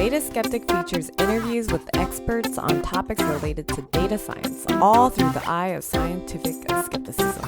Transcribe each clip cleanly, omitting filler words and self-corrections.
Data Skeptic features interviews with experts on topics related to data science, all through the eye of scientific skepticism.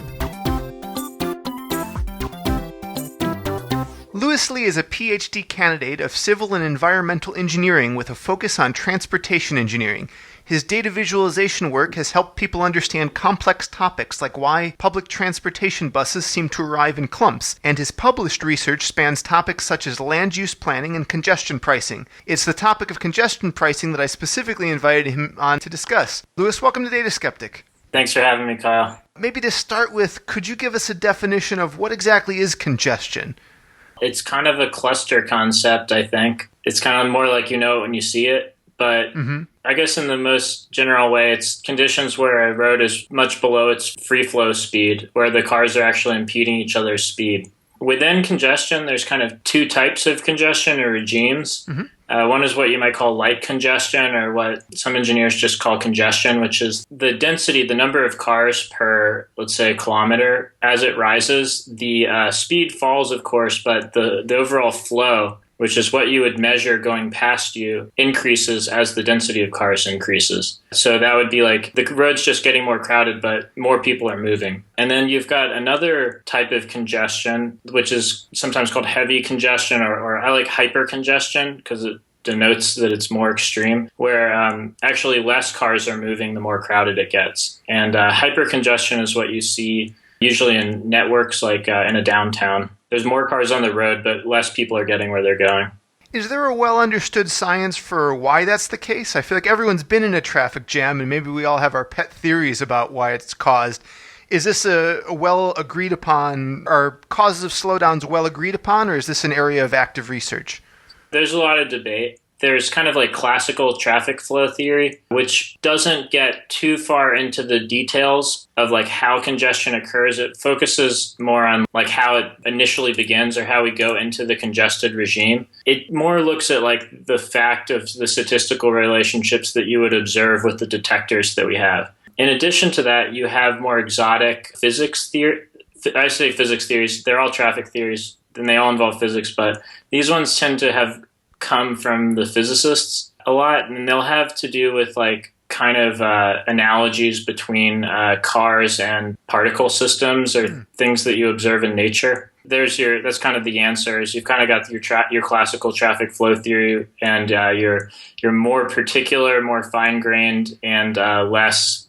Louis Lehe is a PhD candidate of civil and environmental engineering with a focus on transportation engineering. His data visualization work has helped people understand complex topics like why public transportation buses seem to arrive in clumps, and his published research spans topics such as land use planning and congestion pricing. It's the topic of congestion pricing that I specifically invited him on to discuss. Louis, welcome to Data Skeptic. Thanks for having me, Kyle. Maybe to start with, could you give us a definition of what exactly is congestion? It's kind of a cluster concept, I think. It's kind of more like you know it when you see it. But I guess in the most general way, it's conditions where a road is much below its free flow speed, where the cars are actually impeding each other's speed. Within congestion, there's kind of two types of congestion or regimes. One is what you might call light congestion, or what some engineers just call congestion, which is the density, the number of cars per, let's say, kilometer. As it rises, the speed falls, of course, but the overall flow, which is what you would measure going past you, increases as the density of cars increases. So that would be like the road's just getting more crowded, but more people are moving. And then you've got another type of congestion, which is sometimes called heavy congestion, or I like hypercongestion because it denotes that it's more extreme, where actually less cars are moving the more crowded it gets. And hypercongestion is what you see usually in networks like in a downtown. There's more cars on the road, but less people are getting where they're going. Is there a well-understood science for why that's the case? I feel like everyone's been in a traffic jam, and maybe we all have our pet theories about why it's caused. Is this a well-agreed upon, are causes of slowdowns well-agreed upon, or is this an area of active research? There's a lot of debate. There's kind of like classical traffic flow theory, which doesn't get too far into the details of like how congestion occurs. It focuses more on like how it initially begins or how we go into the congested regime. It more looks at like the fact of the statistical relationships that you would observe with the detectors that we have. In addition to that, you have more exotic physics theory. I say physics theories, they're all traffic theories, and they all involve physics, but these ones tend to have come from the physicists a lot, and they'll have to do with like kind of analogies between cars and particle systems or things that you observe in nature. That's kind of the answer. Is you've kind of got your classical traffic flow theory and your more particular, more fine-grained and less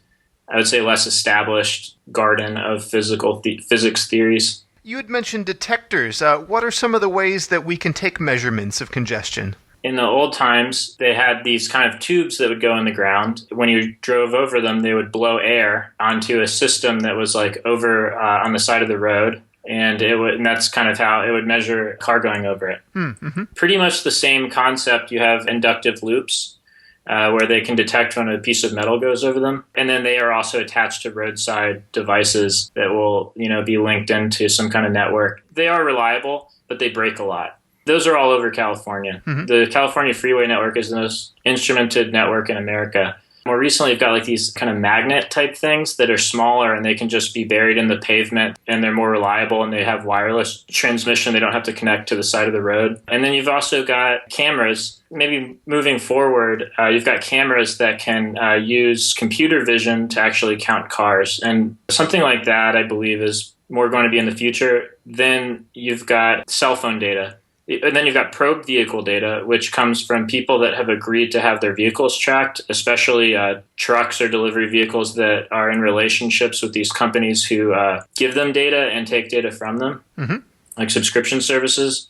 established garden of physics theories. You had mentioned detectors. What are some of the ways that we can take measurements of congestion? In the old times, they had these kind of tubes that would go in the ground. When you drove over them, they would blow air onto a system that was like over on the side of the road. And that's kind of how it would measure a car going over it. Pretty much the same concept. You have inductive loops where they can detect when a piece of metal goes over them. And then they are also attached to roadside devices that will, be linked into some kind of network. They are reliable, but they break a lot. Those are all over California. The California Freeway Network is the most instrumented network in America. More recently, you've got like these kind of magnet type things that are smaller and they can just be buried in the pavement and they're more reliable and they have wireless transmission. They don't have to connect to the side of the road. And then you've also got cameras. Maybe moving forward, you've got cameras that can use computer vision to actually count cars. And something like that, I believe, is more going to be in the future. Then you've got cell phone data. And then you've got probe vehicle data, which comes from people that have agreed to have their vehicles tracked, especially trucks or delivery vehicles that are in relationships with these companies who give them data and take data from them, like subscription services.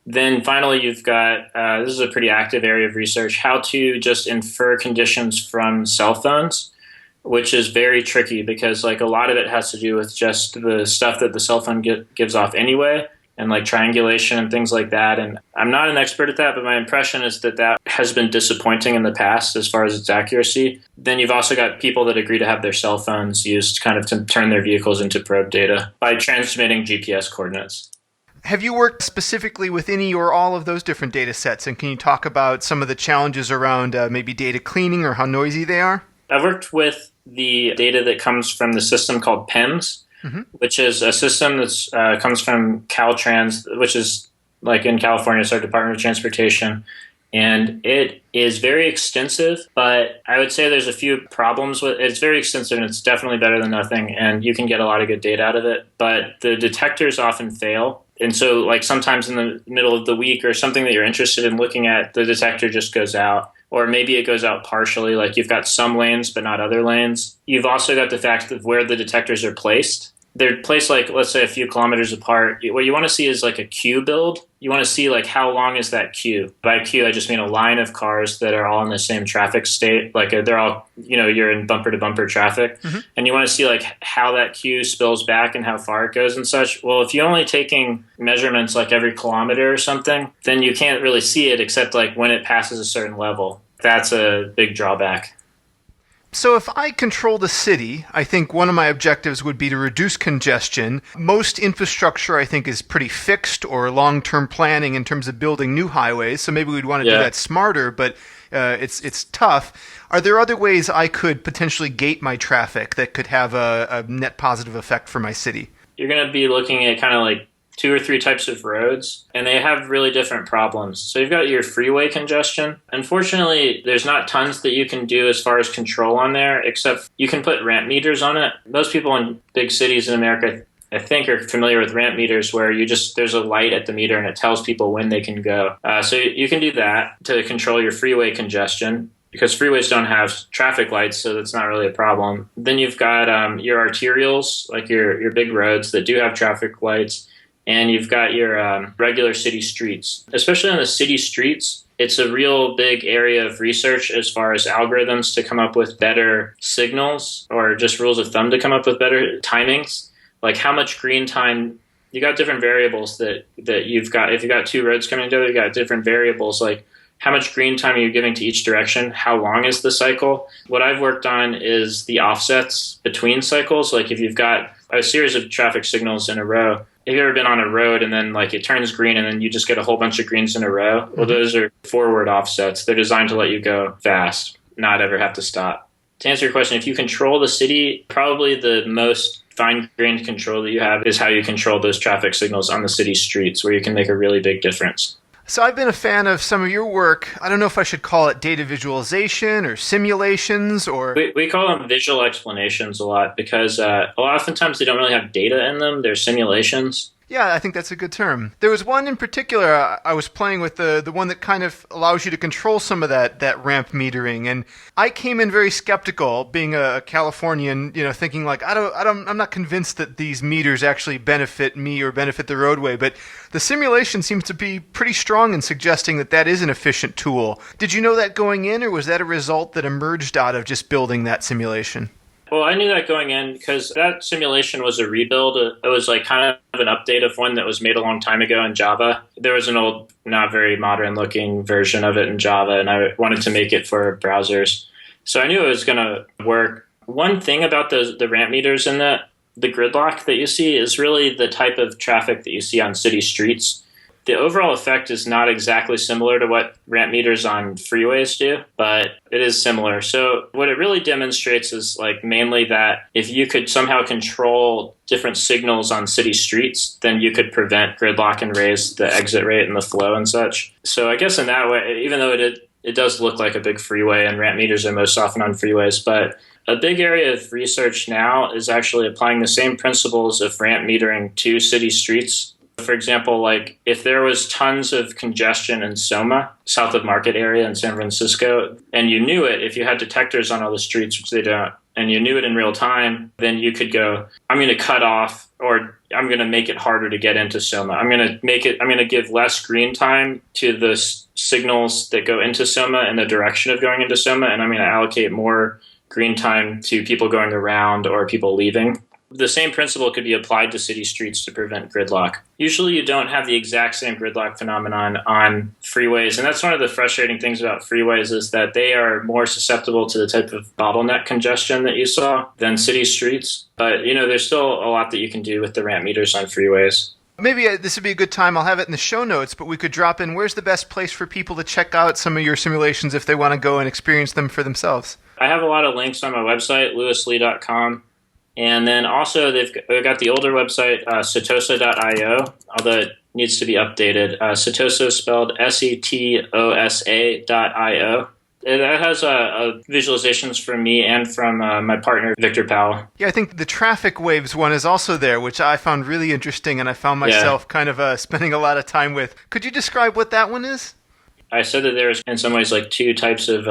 Then finally, you've got, this is a pretty active area of research, how to just infer conditions from cell phones, which is very tricky because like a lot of it has to do with just the stuff that the cell phone gives off anyway, and like triangulation and things like that. And I'm not an expert at that, but my impression is that has been disappointing in the past as far as its accuracy. Then you've also got people that agree to have their cell phones used kind of to turn their vehicles into probe data by transmitting GPS coordinates. Have you worked specifically with any or all of those different data sets? And can you talk about some of the challenges around maybe data cleaning or how noisy they are? I've worked with the data that comes from the system called PEMS, which is a system that comes from Caltrans, which is like in California, it's our Department of Transportation. And it is very extensive, but I would say there's a few problems with it. It's very extensive and it's definitely better than nothing, and you can get a lot of good data out of it. But the detectors often fail. And so like sometimes in the middle of the week or something that you're interested in looking at, the detector just goes out. Or maybe it goes out partially, like you've got some lanes but not other lanes. You've also got the fact of where the detectors are placed. They're placed like, let's say, a few kilometers apart. What you want to see is like a queue build. You want to see like how long is that queue. By queue, I just mean a line of cars that are all in the same traffic state. Like they're all, you're in bumper to bumper traffic. Mm-hmm. And you want to see like how that queue spills back and how far it goes and such. Well, if you're only taking measurements like every kilometer or something, then you can't really see it except like when it passes a certain level. That's a big drawback. So if I control the city, I think one of my objectives would be to reduce congestion. Most infrastructure, I think, is pretty fixed or long-term planning in terms of building new highways. So maybe we'd want to do that smarter, but it's tough. Are there other ways I could potentially gate my traffic that could have a net positive effect for my city? You're going to be looking at kind of like 2 or 3 types of roads, and they have really different problems. So you've got your freeway congestion. Unfortunately, there's not tons that you can do as far as control on there, except you can put ramp meters on it. Most people in big cities in America, I think, are familiar with ramp meters where there's a light at the meter and it tells people when they can go. So you can do that to control your freeway congestion, because freeways don't have traffic lights, so that's not really a problem. Then you've got your arterials, like your big roads that do have traffic lights. And you've got your regular city streets. Especially on the city streets, it's a real big area of research as far as algorithms to come up with better signals, or just rules of thumb to come up with better timings. Like how much green time, you got different variables that you've got. If you've got 2 roads coming together, you got different variables like how much green time are you giving to each direction? How long is the cycle? What I've worked on is the offsets between cycles. Like if you've got a series of traffic signals in a row, have you ever been on a road and then like it turns green and then you just get a whole bunch of greens in a row? Well, those are forward offsets. They're designed to let you go fast, not ever have to stop. To answer your question, if you control the city, probably the most fine-grained control that you have is how you control those traffic signals on the city streets, where you can make a really big difference. So I've been a fan of some of your work. I don't know if I should call it data visualization or simulations or... We call them visual explanations a lot because oftentimes they don't really have data in them. They're simulations. Yeah, I think that's a good term. There was one in particular I was playing with, the one that kind of allows you to control some of that ramp metering, and I came in very skeptical, being a Californian, thinking like I'm not convinced that these meters actually benefit me or benefit the roadway, but the simulation seems to be pretty strong in suggesting that is an efficient tool. Did you know that going in, or was that a result that emerged out of just building that simulation? Well, I knew that going in because that simulation was a rebuild. It was like kind of an update of one that was made a long time ago in Java. There was an old, not very modern looking version of it in Java, and I wanted to make it for browsers. So I knew it was going to work. One thing about the ramp meters in the gridlock that you see is really the type of traffic that you see on city streets. The overall effect is not exactly similar to what ramp meters on freeways do, but it is similar. So what it really demonstrates is like mainly that if you could somehow control different signals on city streets, then you could prevent gridlock and raise the exit rate and the flow and such. So I guess in that way, even though it does look like a big freeway and ramp meters are most often on freeways, but a big area of research now is actually applying the same principles of ramp metering to city streets. For example, like if there was tons of congestion in Soma, south of Market area in San Francisco, and you knew it, if you had detectors on all the streets, which they don't, and you knew it in real time, then you could go, I'm going to cut off, or I'm going to make it harder to get into Soma. I'm going to give less green time to the signals that go into Soma in the direction of going into Soma, and I'm going to allocate more green time to people going around or people leaving. The same principle could be applied to city streets to prevent gridlock. Usually you don't have the exact same gridlock phenomenon on freeways, and that's one of the frustrating things about freeways is that they are more susceptible to the type of bottleneck congestion that you saw than city streets. But, there's still a lot that you can do with the ramp meters on freeways. Maybe this would be a good time. I'll have it in the show notes, but we could drop in, where's the best place for people to check out some of your simulations if they want to go and experience them for themselves? I have a lot of links on my website, lewislee.com. And then also they've got the older website, satosa.io, although needs to be updated. Setoso spelled Setosa.io. That has visualizations from me and from my partner, Victor Powell. Yeah, I think the traffic waves one is also there, which I found really interesting, and I found myself kind of spending a lot of time with. Could you describe what that one is? I said that there's in some ways like two types of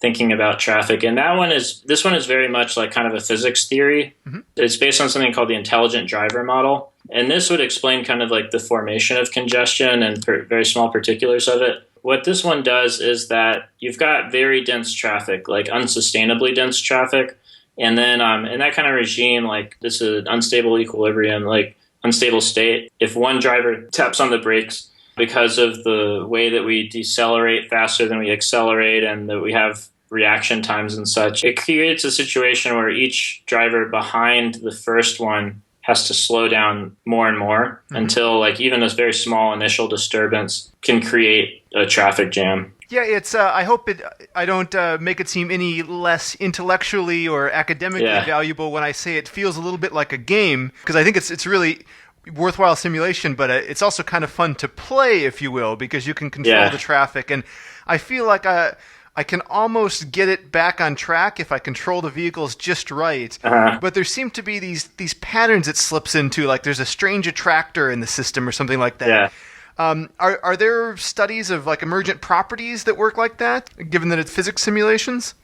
thinking about traffic, and this one is very much like kind of a physics theory. Mm-hmm. It's based on something called the intelligent driver model, and this would explain kind of like the formation of congestion and very small particulars of it. What this one does is that you've got very dense traffic, like unsustainably dense traffic, and then in that kind of regime, like this is an unstable equilibrium, like unstable state. If one driver taps on the brakes because of the way that we decelerate faster than we accelerate and that we have reaction times and such, it creates a situation where each driver behind the first one has to slow down more and more until like even this very small initial disturbance can create a traffic jam. Yeah, it's. I hope I don't make it seem any less intellectually or academically valuable when I say it feels a little bit like a game, because I think it's really worthwhile simulation, but it's also kind of fun to play, if you will, because you can control the traffic. And I feel like I can almost get it back on track if I control the vehicles just right. Uh-huh. But there seem to be these patterns it slips into, like there's a strange attractor in the system or something like that. Yeah. Are there studies of like emergent properties that work like that, given that it's physics simulations?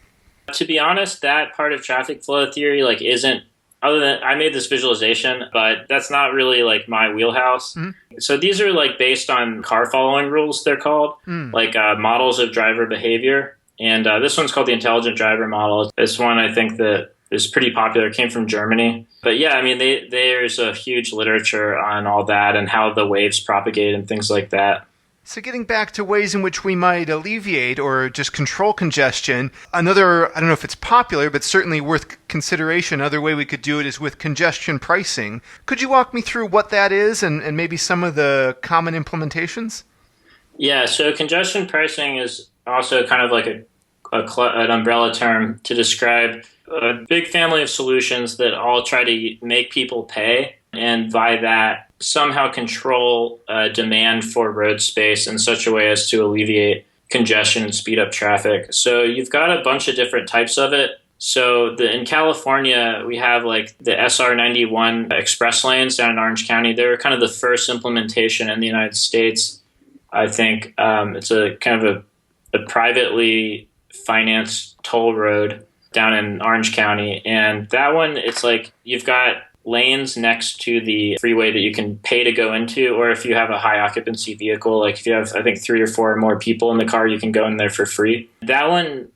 To be honest, that part of traffic flow theory like isn't, other than I made this visualization, but that's not really like my wheelhouse. Mm-hmm. So these are like based on car following rules, they're called, like models of driver behavior. And this one's called the intelligent driver model. It's one I think that is pretty popular. It came from Germany. But yeah, I mean, there's a huge literature on all that and how the waves propagate and things like that. So getting back to ways in which we might alleviate or just control congestion, another, I don't know if it's popular, but certainly worth consideration, another way we could do it is with congestion pricing. Could you walk me through what that is and maybe some of the common implementations? Yeah, so congestion pricing is also kind of like an umbrella term to describe a big family of solutions that all try to make people pay, and by that somehow control demand for road space in such a way as to alleviate congestion and speed up traffic. So you've got a bunch of different types of it. So in California, we have like the SR91 express lanes down in Orange County. They were kind of the first implementation in the United States. I think it's a kind of a privately financed toll road down in Orange County. And that one, it's like you've got lanes next to the freeway that you can pay to go into, or if you have a high occupancy vehicle, like if you have, I think, 3 or 4 or more people in the car, you can go in there for free. That one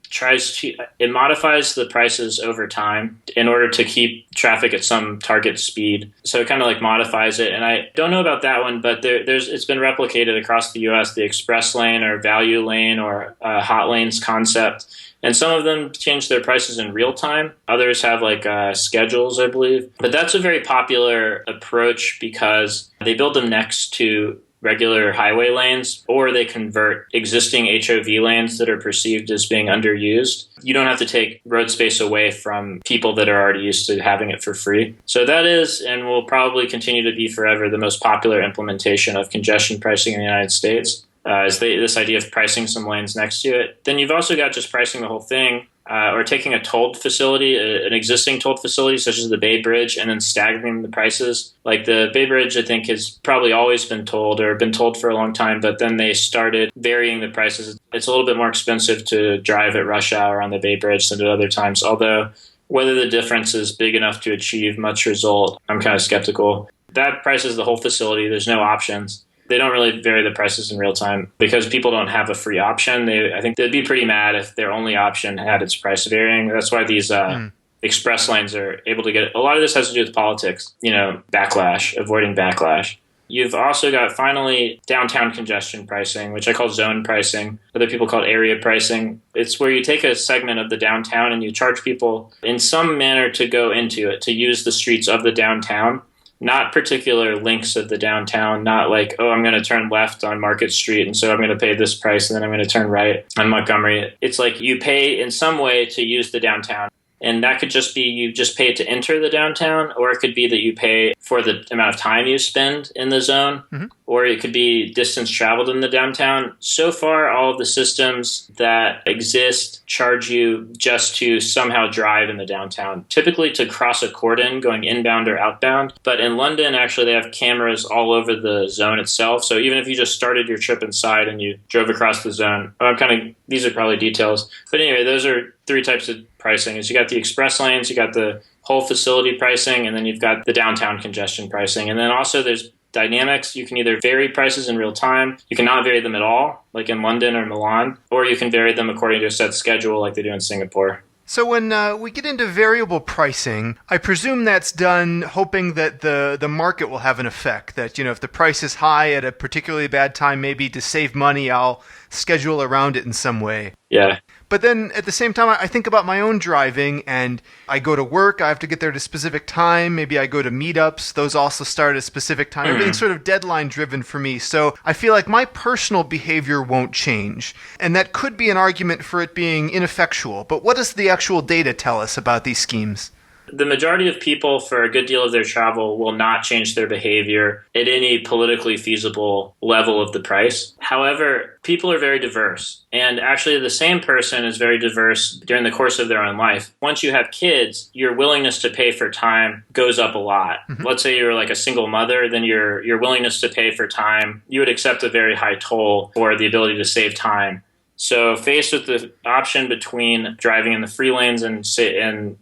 it modifies the prices over time in order to keep traffic at some target speed. So it kind of like modifies it. And I don't know about that one, but it's been replicated across the US, the express lane or value lane or hot lanes concept. And some of them change their prices in real time. Others have like schedules, I believe. But that's a very popular approach because they build them next to regular highway lanes, or they convert existing HOV lanes that are perceived as being underused. You don't have to take road space away from people that are already used to having it for free. So that is, and will probably continue to be forever, the most popular implementation of congestion pricing in the United States. Is this idea of pricing some lanes next to it. Then you've also got just pricing the whole thing, or taking a tolled facility, an existing tolled facility such as the Bay Bridge, and then staggering the prices. Like the Bay Bridge, I think, has probably always been tolled or been tolled for a long time, but then they started varying the prices. It's a little bit more expensive to drive at rush hour on the Bay Bridge than at other times, although whether the difference is big enough to achieve much result, I'm kind of skeptical. That prices the whole facility. There's no options. They don't really vary the prices in real time because people don't have a free option. I think they'd be pretty mad if their only option had its price varying. That's why these express lanes are able to get. A lot of this has to do with politics, backlash, avoiding backlash. You've also got, finally, downtown congestion pricing, which I call zone pricing. Other people call it area pricing. It's where you take a segment of the downtown and you charge people in some manner to go into it, to use the streets of the downtown. Not particular links of the downtown, not like, oh, I'm going to turn left on Market Street, and so I'm going to pay this price, and then I'm going to turn right on Montgomery. It's like you pay in some way to use the downtown. And that could just be you just pay to enter the downtown, or it could be that you pay for the amount of time you spend in the zone, or it could be distance traveled in the downtown. So far, all of the systems that exist charge you just to somehow drive in the downtown, typically to cross a cordon going inbound or outbound. But in London, actually, they have cameras all over the zone itself. So even if you just started your trip inside and you drove across the zone, these are probably details. But anyway, those are three types of pricing. Is you got the express lanes, you got the whole facility pricing, and then you've got the downtown congestion pricing. And then also there's dynamics. You can either vary prices in real time, you cannot vary them at all, like in London or Milan, or you can vary them according to a set schedule like they do in Singapore. So when we get into variable pricing, I presume that's done hoping that the market will have an effect, that, if the price is high at a particularly bad time, maybe to save money, I'll schedule around it in some way. Yeah. But then at the same time, I think about my own driving, and I go to work, I have to get there at a specific time. Maybe I go to meetups. Those also start at a specific time. Everything's sort of deadline driven for me. So I feel like my personal behavior won't change. And that could be an argument for it being ineffectual. But what does the actual data tell us about these schemes? The majority of people, for a good deal of their travel, will not change their behavior at any politically feasible level of the price. However, people are very diverse. And actually, the same person is very diverse during the course of their own life. Once you have kids, your willingness to pay for time goes up a lot. Let's say you're like a single mother, then your willingness to pay for time, you would accept a very high toll for the ability to save time. So faced with the option between driving in the free lanes and sitting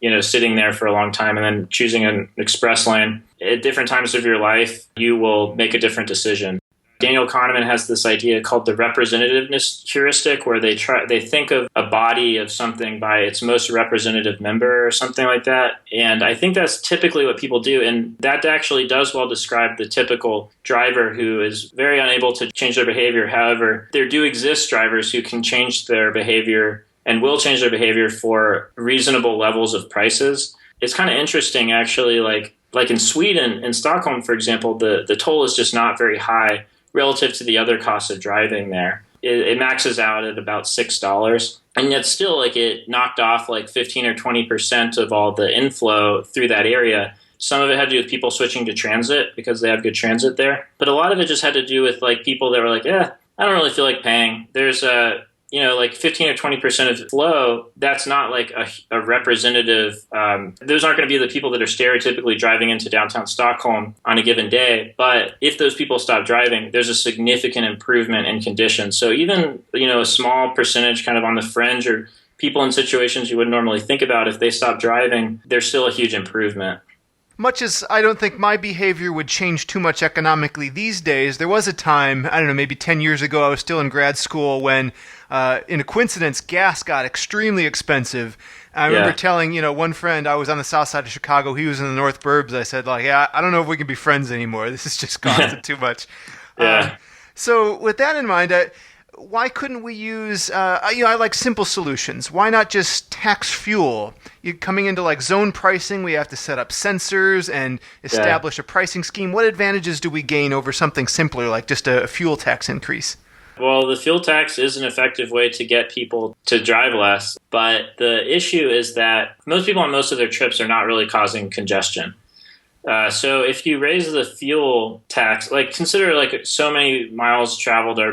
there for a long time and then choosing an express lane, at different times of your life, you will make a different decision. Daniel Kahneman has this idea called the representativeness heuristic, where they think of a body of something by its most representative member or something like that. And I think that's typically what people do. And that actually does well describe the typical driver who is very unable to change their behavior. However, there do exist drivers who can change their behavior and will change their behavior for reasonable levels of prices. It's kind of interesting, actually, like in Sweden, in Stockholm, for example, the toll is just not very high relative to the other costs of driving there. It maxes out at about $6. And yet still, it knocked off 15 or 20% of all the inflow through that area. Some of it had to do with people switching to transit because they have good transit there. But a lot of it just had to do with people that were I don't really feel like paying. There's 15 or 20% of flow, that's not a representative. Those aren't going to be the people that are stereotypically driving into downtown Stockholm on a given day. But if those people stop driving, there's a significant improvement in conditions. So even, a small percentage kind of on the fringe, or people in situations you wouldn't normally think about, if they stop driving, there's still a huge improvement. Much as I don't think my behavior would change too much economically these days, there was a time, I don't know, maybe 10 years ago, I was still in grad school when, in a coincidence, gas got extremely expensive. I remember telling, one friend, I was on the south side of Chicago, he was in the North Burbs. I said, I don't know if we can be friends anymore. This is just costing too much. So with that in mind, why couldn't we use, I like simple solutions. Why not just tax fuel? You're coming into zone pricing, we have to set up sensors and establish a pricing scheme. What advantages do we gain over something simpler like just a fuel tax increase? Well, the fuel tax is an effective way to get people to drive less. But the issue is that most people on most of their trips are not really causing congestion. So if you raise the fuel tax, consider so many miles traveled are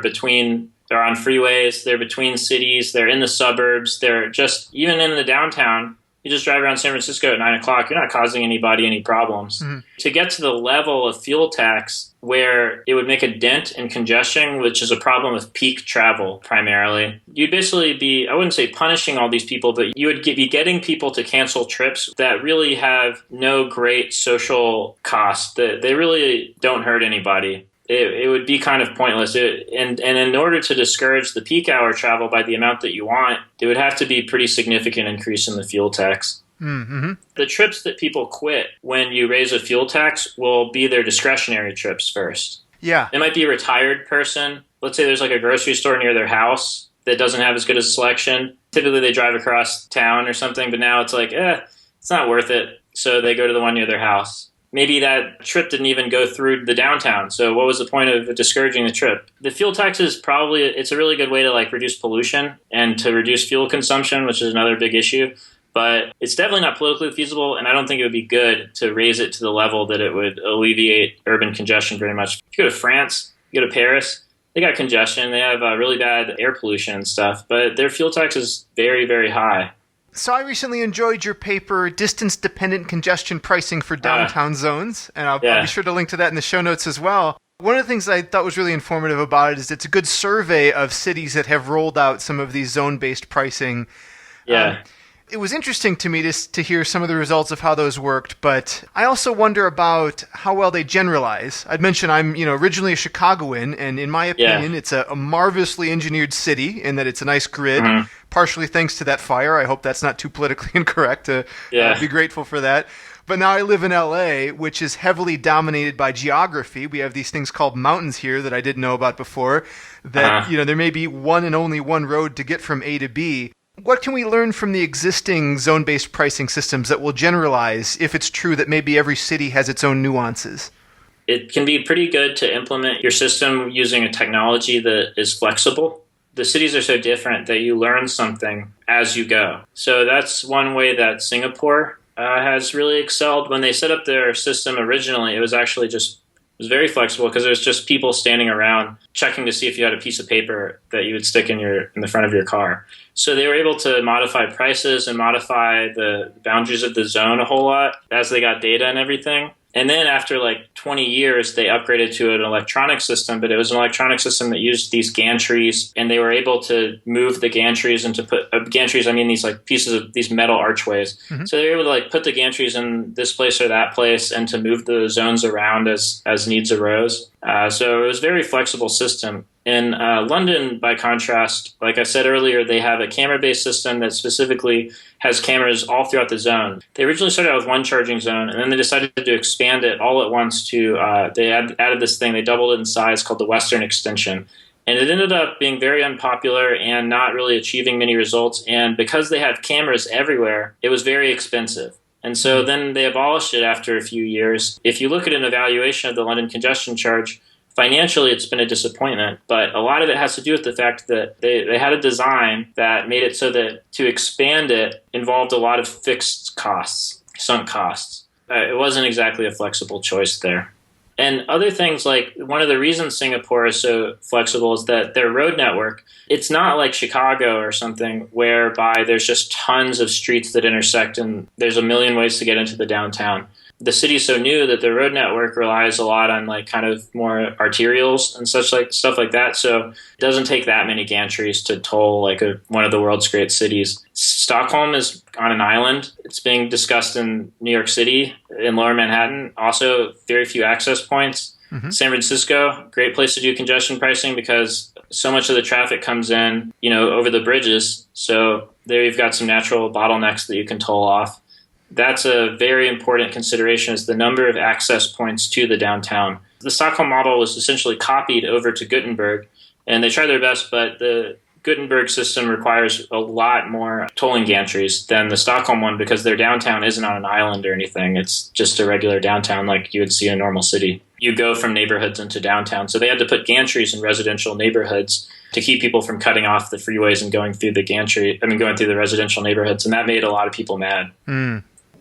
on freeways, they're between cities, they're in the suburbs, they're just, even in the downtown, you just drive around San Francisco at 9 o'clock, you're not causing anybody any problems. To get to the level of fuel tax where it would make a dent in congestion, which is a problem with peak travel primarily, you'd basically be, I wouldn't say punishing all these people, but you would be getting people to cancel trips that really have no great social cost. They really don't hurt anybody. It would be kind of pointless. And in order to discourage the peak hour travel by the amount that you want, it would have to be a pretty significant increase in the fuel tax. The trips that people quit when you raise a fuel tax will be their discretionary trips first. Yeah. It might be a retired person. Let's say there's a grocery store near their house that doesn't have as good a selection. Typically they drive across town or something, but now it's it's not worth it. So they go to the one near their house. Maybe that trip didn't even go through the downtown. So what was the point of discouraging the trip? The fuel tax is it's a really good way to reduce pollution and to reduce fuel consumption, which is another big issue. But it's definitely not politically feasible, and I don't think it would be good to raise it to the level that it would alleviate urban congestion very much. If you go to France, you go to Paris, they got congestion. They have really bad air pollution and stuff, but their fuel tax is very, very high. So I recently enjoyed your paper, Distance-Dependent Congestion Pricing for Downtown Zones, and I'll be sure to link to that in the show notes as well. One of the things I thought was really informative about it is it's a good survey of cities that have rolled out some of these zone-based pricing. Yeah. It was interesting to me to hear some of the results of how those worked, but I also wonder about how well they generalize. I'd mentioned I'm originally a Chicagoan, and in my opinion, it's a marvelously engineered city in that it's a nice grid, partially thanks to that fire. I hope that's not too politically incorrect to be grateful for that. But now I live in LA, which is heavily dominated by geography. We have these things called mountains here that I didn't know about before, that there may be one and only one road to get from A to B. What can we learn from the existing zone-based pricing systems that will generalize if it's true that maybe every city has its own nuances? It can be pretty good to implement your system using a technology that is flexible. The cities are so different that you learn something as you go. So that's one way that Singapore has really excelled. When they set up their system originally, it was actually it was very flexible because it was just people standing around checking to see if you had a piece of paper that you would stick in the front of your car. So they were able to modify prices and modify the boundaries of the zone a whole lot as they got data and everything. And then after like 20 years, they upgraded to an electronic system, but it was an electronic system that used these gantries, and they were able to move the gantries and to put gantries, I mean these like pieces of these metal archways. So they were able to like put the gantries in this place or that place and to move the zones around as needs arose. So it was a very flexible system. In London, by contrast, like I said earlier, they have a camera-based system that specifically has cameras all throughout the zone. They originally started out with one charging zone, and then they decided to expand it all at once to, they added this thing, they doubled it in size called the Western Extension. And it ended up being very unpopular and not really achieving many results. And because they have cameras everywhere, it was very expensive. And so then they abolished it after a few years. If you look at an evaluation of the London congestion charge, financially, it's been a disappointment, but a lot of it has to do with the fact that they had a design that made it so that to expand it involved a lot of fixed costs, sunk costs. It wasn't exactly a flexible choice there. And other things, like one of the reasons Singapore is so flexible is that their road network, it's not like Chicago or something whereby there's just tons of streets that intersect and there's a million ways to get into the downtown. The city's so new that the road network relies a lot on like kind of more arterials and such like stuff like that. So it doesn't take that many gantries to toll like one of the world's great cities. Stockholm is on an island. It's being discussed in New York City, in Lower Manhattan. Also, very few access points. San Francisco, great place to do congestion pricing because so much of the traffic comes in, over the bridges. So there you've got some natural bottlenecks that you can toll off. That's a very important consideration, is the number of access points to the downtown. The Stockholm model was essentially copied over to Gothenburg, and they tried their best, but the Gothenburg system requires a lot more tolling gantries than the Stockholm one because their downtown isn't on an island or anything. It's just a regular downtown like you would see in a normal city. You go from neighborhoods into downtown. So they had to put gantries in residential neighborhoods to keep people from cutting off the freeways and going through going through the residential neighborhoods. And that made a lot of people mad.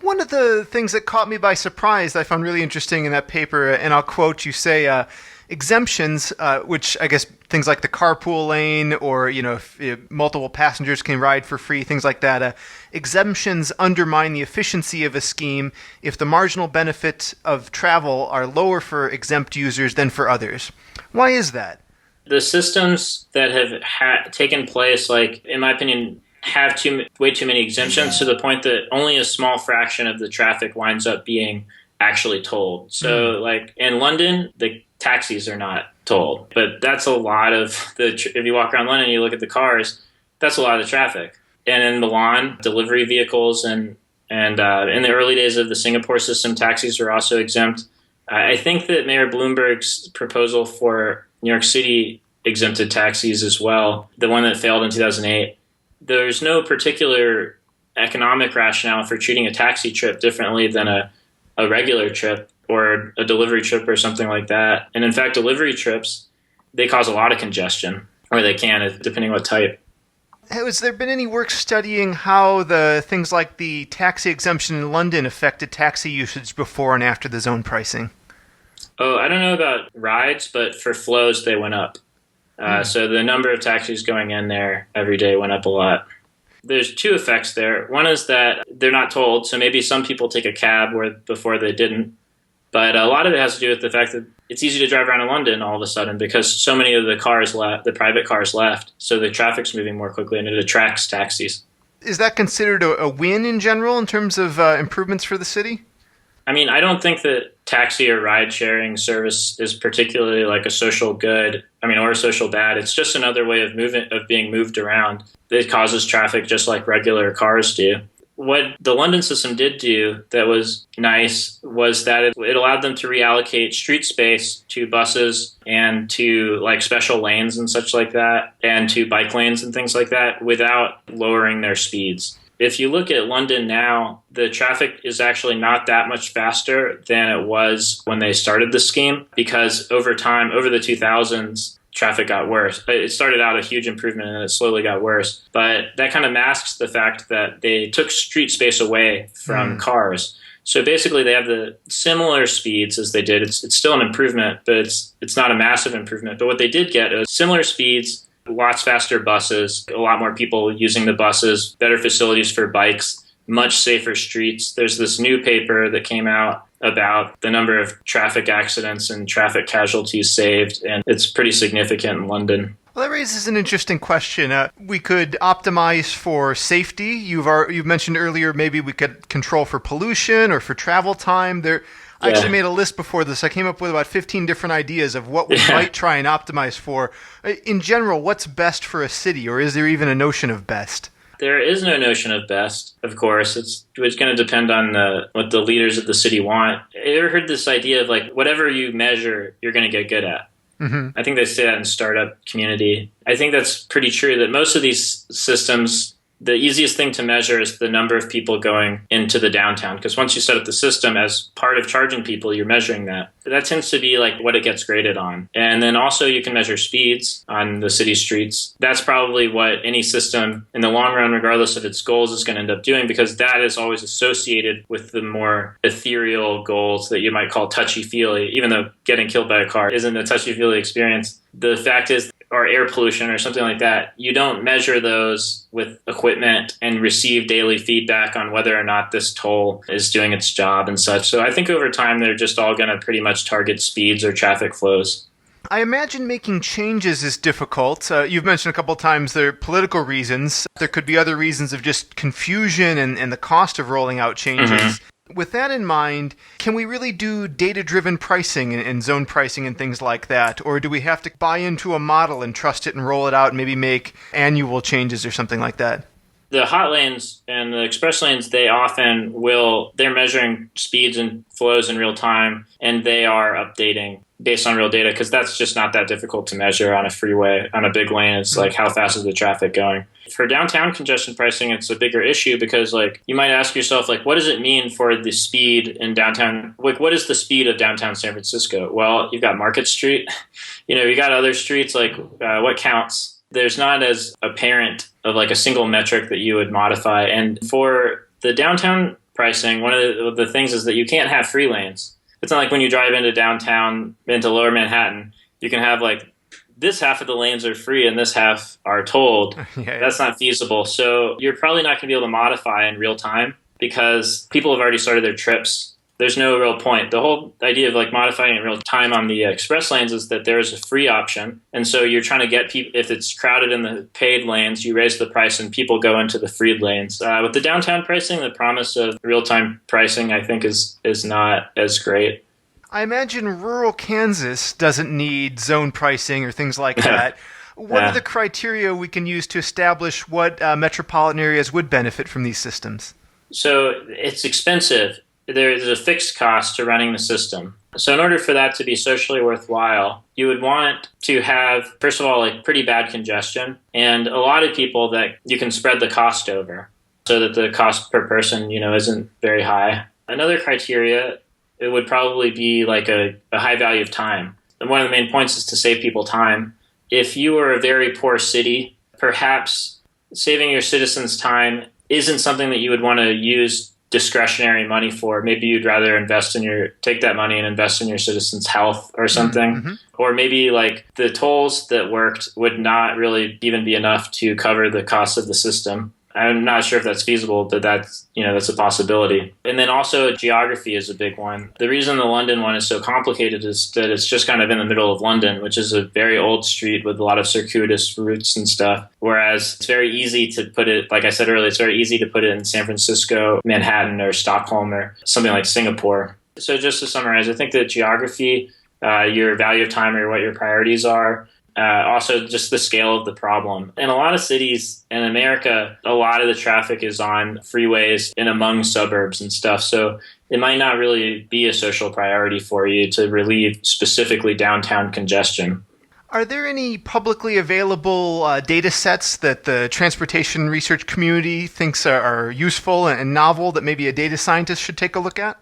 One of the things that caught me by surprise I found really interesting in that paper, and I'll quote, you say, exemptions, which I guess things like the carpool lane or, if multiple passengers can ride for free, things like that. Exemptions undermine the efficiency of a scheme if the marginal benefit of travel are lower for exempt users than for others. Why is that? The systems that have taken place, like, in my opinion, have way too many exemptions to the point that only a small fraction of the traffic winds up being actually tolled. So like in London, the taxis are not tolled, but that's a lot of if you walk around London and you look at the cars, that's a lot of the traffic. And in Milan, delivery vehicles and in the early days of the Singapore system, taxis were also exempt. I think that Mayor Bloomberg's proposal for New York City exempted taxis as well, the one that failed in 2008. There's no particular economic rationale for treating a taxi trip differently than a regular trip or a delivery trip or something like that. And in fact, delivery trips, they cause a lot of congestion, or they can, depending what type. Has there been any work studying how the things like the taxi exemption in London affected taxi usage before and after the zone pricing? Oh, I don't know about rides, but for flows, they went up. So the number of taxis going in there every day went up a lot. There's two effects there. One is that they're not told, so maybe some people take a cab where before they didn't. But a lot of it has to do with the fact that it's easy to drive around in London all of a sudden because so many of the cars left, the private cars left, so the traffic's moving more quickly and it attracts taxis. Is that considered a win in general in terms of improvements for the city? I mean, I don't think that taxi or ride-sharing service is particularly like a social good, or a social bad. It's just another way of being moved around. It causes traffic just like regular cars do. What the London system did do that was nice was that it allowed them to reallocate street space to buses and to like special lanes and such like that, and to bike lanes and things like that without lowering their speeds. If you look at London now, the traffic is actually not that much faster than it was when they started the scheme, because over time, over the 2000s, traffic got worse. It started out a huge improvement and it slowly got worse. But that kind of masks the fact that they took street space away from cars. So basically they have the similar speeds as they did. It's still an improvement, but it's not a massive improvement. But what they did get is similar speeds, lots faster buses, a lot more people using the buses, better facilities for bikes, much safer streets. There's this new paper that came out about the number of traffic accidents and traffic casualties saved, and it's pretty significant in London. Well, that raises an interesting question. We could optimize for safety. You've mentioned earlier maybe we could control for pollution or for travel time. I actually made a list before this. I came up with about 15 different ideas of what we might try and optimize for. In general, what's best for a city, or is there even a notion of best? There is no notion of best, of course. It's going to depend on what the leaders of the city want. You ever heard this idea of like whatever you measure, you're going to get good at? Mm-hmm. I think they say that in startup community. I think that's pretty true, that most of these systems, the easiest thing to measure is the number of people going into the downtown. Because once you set up the system as part of charging people, you're measuring that. That tends to be like what it gets graded on. And then also you can measure speeds on the city streets. That's probably what any system in the long run, regardless of its goals, is going to end up doing, because that is always associated with the more ethereal goals that you might call touchy-feely, even though getting killed by a car isn't a touchy-feely experience. The fact is, or air pollution or something like that, you don't measure those with equipment and receive daily feedback on whether or not this toll is doing its job and such. So I think over time, they're just all going to pretty much target speeds or traffic flows. I imagine making changes is difficult. You've mentioned a couple of times there are political reasons. There could be other reasons of just confusion and the cost of rolling out changes. Mm-hmm. With that in mind, can we really do data-driven pricing and zone pricing and things like that? Or do we have to buy into a model and trust it and roll it out and maybe make annual changes or something like that? The hot lanes and the express lanes, they're measuring speeds and flows in real time, and they are updating based on real data, because that's just not that difficult to measure on a freeway. On a big lane, it's like, how fast is the traffic going? For downtown congestion pricing, it's a bigger issue because, like, you might ask yourself, like, what does it mean for the speed in downtown? Like, what is the speed of downtown San Francisco? Well, you've got Market Street. You got other streets, like, what counts? There's not as apparent of like a single metric that you would modify. And for the downtown pricing, one of the things is that you can't have free lanes. It's not like when you drive into downtown, into lower Manhattan, you can have like this half of the lanes are free and this half are tolled. That's not feasible. So you're probably not going to be able to modify in real time because people have already started their trips. There's no real point. The whole idea of like modifying in real time on the express lanes is that there's a free option. And so you're trying to get people, if it's crowded in the paid lanes, you raise the price and people go into the freed lanes. With the downtown pricing, the promise of real-time pricing, I think, is not as great. I imagine rural Kansas doesn't need zone pricing or things like that. What are the criteria we can use to establish what metropolitan areas would benefit from these systems? So it's expensive. There's a fixed cost to running the system. So in order for that to be socially worthwhile, you would want to have, first of all, like pretty bad congestion and a lot of people that you can spread the cost over so that the cost per person, isn't very high. Another criteria, it would probably be like a high value of time. And one of the main points is to save people time. If you were a very poor city, perhaps saving your citizens time isn't something that you would want to use discretionary money for. Maybe you'd rather take that money and invest in your citizens' health or something. Mm-hmm. Or maybe like the tolls that worked would not really even be enough to cover the cost of the system. I'm not sure if that's feasible, but that's a possibility. And then also geography is a big one. The reason the London one is so complicated is that it's just kind of in the middle of London, which is a very old street with a lot of circuitous routes and stuff. Whereas it's very easy to put it, like I said earlier, it's very easy to put it in San Francisco, Manhattan, or Stockholm, or something like Singapore. So just to summarize, I think that geography, your value of time or what your priorities are, also just the scale of the problem. In a lot of cities in America, a lot of the traffic is on freeways and among suburbs and stuff. So it might not really be a social priority for you to relieve specifically downtown congestion. Are there any publicly available data sets that the transportation research community thinks are useful and novel that maybe a data scientist should take a look at?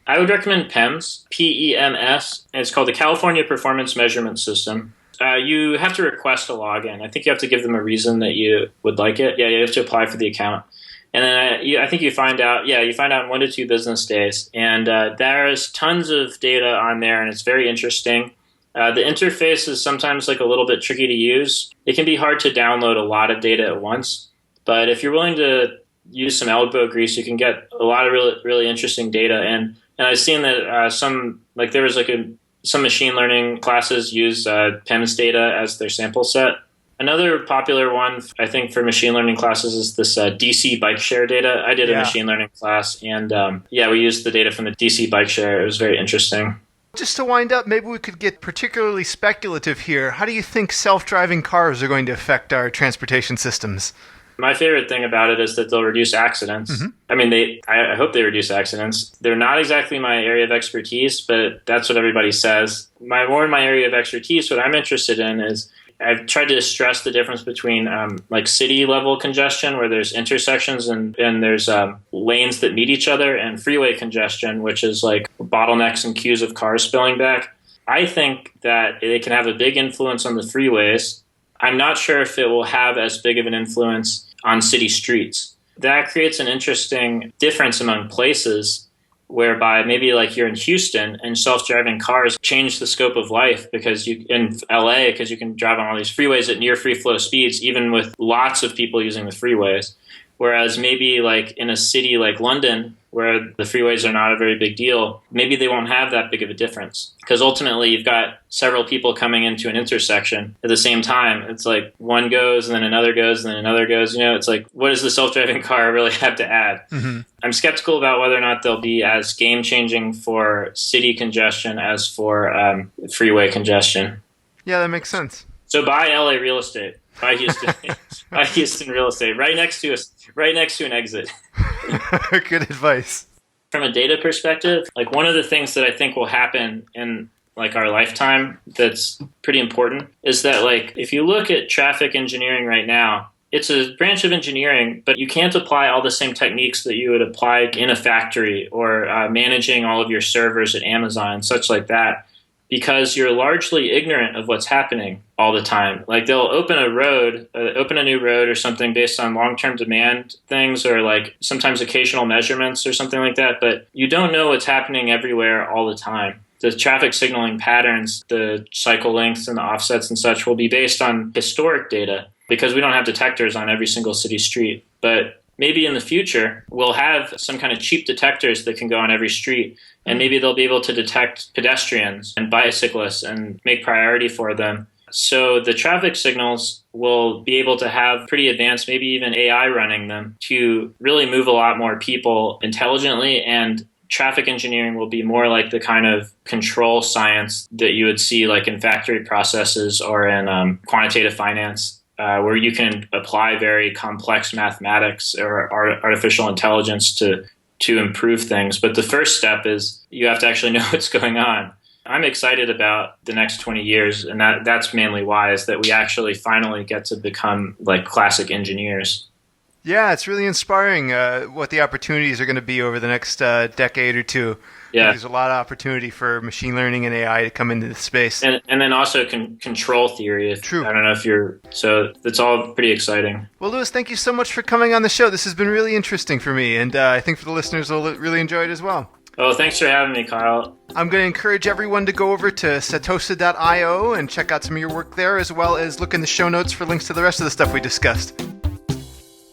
I would recommend PEMS, PEMS, and it's called the California Performance Measurement System. You have to request a login. I think you have to give them a reason that you would like it. Yeah, you have to apply for the account. And then I think you find out in 1 to 2 business days. And there's tons of data on there, and it's very interesting. The interface is sometimes like a little bit tricky to use. It can be hard to download a lot of data at once. But if you're willing to use some elbow grease, you can get a lot of really, really interesting data. And I've seen that some machine learning classes use PEMS data as their sample set. Another popular one, I think, for machine learning classes is this DC bike share data. I did a machine learning class, and we used the data from the DC bike share. It was very interesting. Just to wind up, maybe we could get particularly speculative here. How do you think self-driving cars are going to affect our transportation systems? My favorite thing about it is that they'll reduce accidents. Mm-hmm. I mean, I hope they reduce accidents. They're not exactly my area of expertise, but that's what everybody says. More in my area of expertise, what I'm interested in is I've tried to stress the difference between like city level congestion, where there's intersections and there's lanes that meet each other, and freeway congestion, which is like bottlenecks and queues of cars spilling back. I think that it can have a big influence on the freeways. I'm not sure if it will have as big of an influence on city streets. That creates an interesting difference among places, whereby maybe like you're in Houston and self-driving cars change the scope of life because in LA, because you can drive on all these freeways at near free flow speeds, even with lots of people using the freeways. Whereas maybe like in a city like London, where the freeways are not a very big deal, maybe they won't have that big of a difference. Because ultimately, you've got several people coming into an intersection at the same time. It's like one goes, and then another goes, and then another goes. It's like, what does the self-driving car really have to add? Mm-hmm. I'm skeptical about whether or not they'll be as game-changing for city congestion as for freeway congestion. Yeah, that makes sense. So buy LA real estate. Buy Houston. Buy Houston real estate. Right next to an exit. Good advice. From a data perspective, like one of the things that I think will happen in like our lifetime that's pretty important is that like if you look at traffic engineering right now, it's a branch of engineering, but you can't apply all the same techniques that you would apply in a factory or managing all of your servers at Amazon and such like that, because you're largely ignorant of what's happening all the time. Like they'll open a new road or something based on long-term demand things, or like sometimes occasional measurements or something like that, but you don't know what's happening everywhere all the time. The traffic signaling patterns, the cycle lengths and the offsets and such will be based on historic data, because we don't have detectors on every single city street. But maybe in the future, we'll have some kind of cheap detectors that can go on every street, and maybe they'll be able to detect pedestrians and bicyclists and make priority for them. So the traffic signals will be able to have pretty advanced, maybe even AI running them, to really move a lot more people intelligently, and traffic engineering will be more like the kind of control science that you would see like in factory processes or in quantitative finance. Where you can apply very complex mathematics or artificial intelligence to improve things. But the first step is you have to actually know what's going on. I'm excited about the next 20 years, and that's mainly why, is that we actually finally get to become like classic engineers. Yeah, it's really inspiring what the opportunities are going to be over the next decade or two. Yeah. There's a lot of opportunity for machine learning and AI to come into this space. And then also control theory. True. I don't know if so that's all pretty exciting. Well, Louis, thank you so much for coming on the show. This has been really interesting for me, and I think for the listeners will really enjoy it as well. Oh, thanks for having me, Kyle. I'm going to encourage everyone to go over to satosa.io and check out some of your work there, as well as look in the show notes for links to the rest of the stuff we discussed.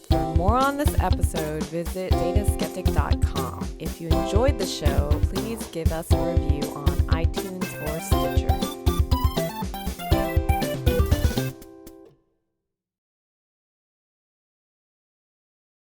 For more on this episode, visit dataskeptic.com. If you enjoyed the show, please give us a review on iTunes or Stitcher.